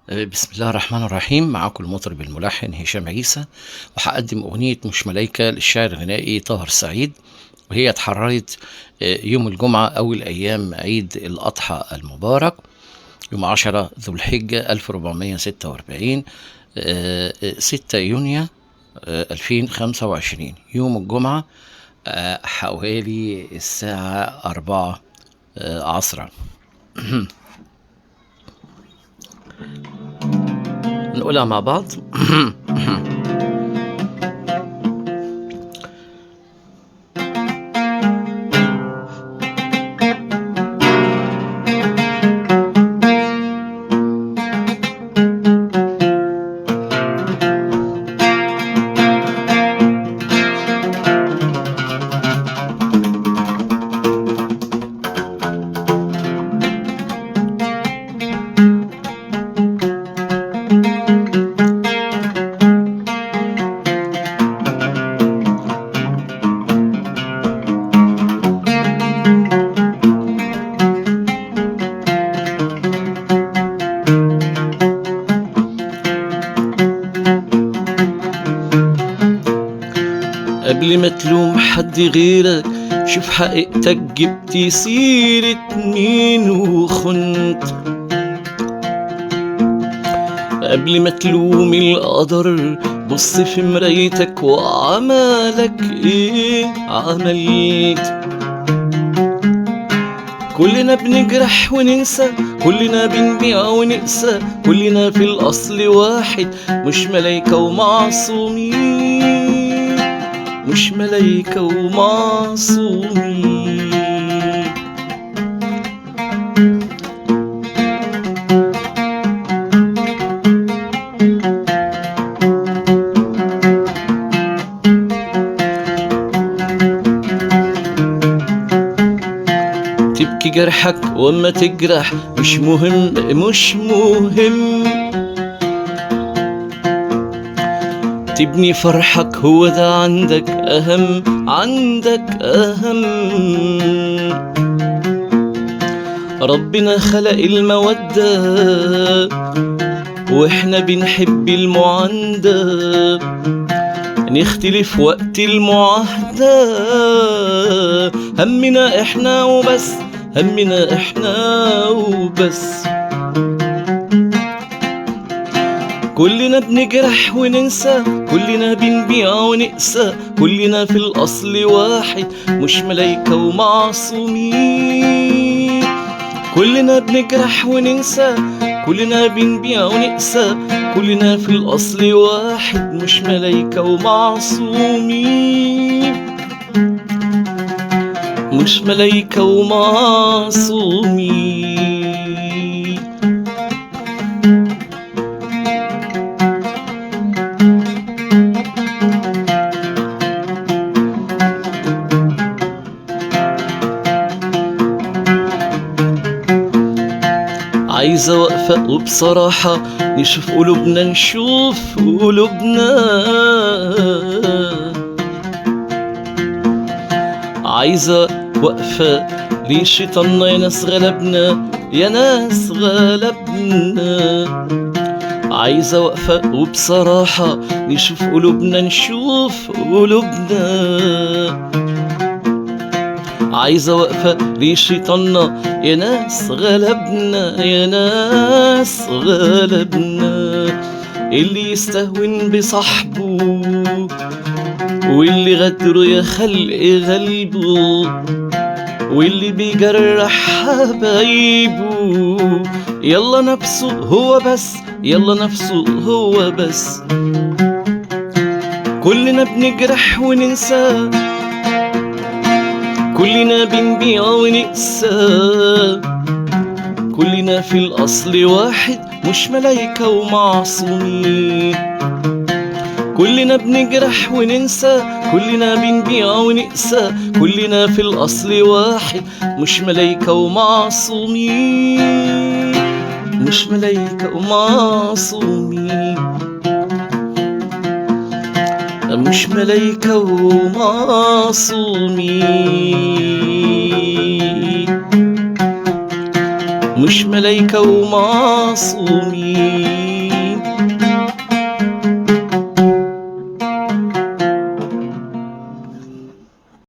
بسم الله الرحمن الرحيم. معاكم المطرب الملحن هشام عيسى، وهقدم أغنية مش ملايكة للشاعر الغنائي طاهر سعيد، وهي اتحررت يوم الجمعة أول أيام عيد الأضحى المبارك، يوم 10 ذو الحجة 1446، 6 يونيو 2025، يوم الجمعة، حوالي الساعة 4 عصرا. نقولها مع بعض. قبل ما تلوم حد غيرك شوف حقيقتك، جبتي سيرة مين وخنت. قبل ما تلوم القدر بص في مرايتك وعملك ايه عملت. كلنا بنجرح وننسى، كلنا بنبيع ونقسى، كلنا في الأصل واحد، مش ملايكة ومعصومين، مش ملايكة ومعصومين. تبكي جرحك وما تجرح مش مهم، مش مهم. تبني فرحك هو ده عندك أهم، عندك أهم. ربنا خلق المودة وإحنا بنحب المعاندة، نختلف وقت المعاهدة، همنا إحنا وبس، همنا إحنا وبس. كلنا بنجرح وننسى، كلنا بنبيع ونقسى، كلنا في الأصل واحد، مش ملايكة ومعصومين. كلنا بنجرح وننسى، كلنا بنبيع ونقسى، كلنا في الأصل واحد، مش ملايكة ومعصومين، مش ملايكة ومعصومين. عايزة وقفة وبصراحة نشوف قلوبنا، نشوف قلوبنا. عايزة وقفة ليه شيطاننا يا ناس غلبنا، يا ناس غلبنا. عايزة وقفة وبصراحة نشوف قلوبنا، نشوف قلوبنا. عايزة وقفة ليه شيطاننا يا ناس غلبنا، يا ناس غلبنا. اللي يستهون بصاحبه واللي غدره يا خلق غلبه، واللي بيجرح حبايبه يلا نفسه هو بس، يلا نفسه هو بس. كلنا بنجرح وننسى، كلنا بنبيع ونقسى، كلنا في الأصل واحد، مش ملايكة ومعصومين. كلنا بنجرح وننسى، كلنا بنبيع ونقسى، كلنا في الأصل واحد، مش ملايكة ومعصومين، مش ملايكة ومعصومين، مش ملايكة ومعصومين، مش ملايكة ومعصومين.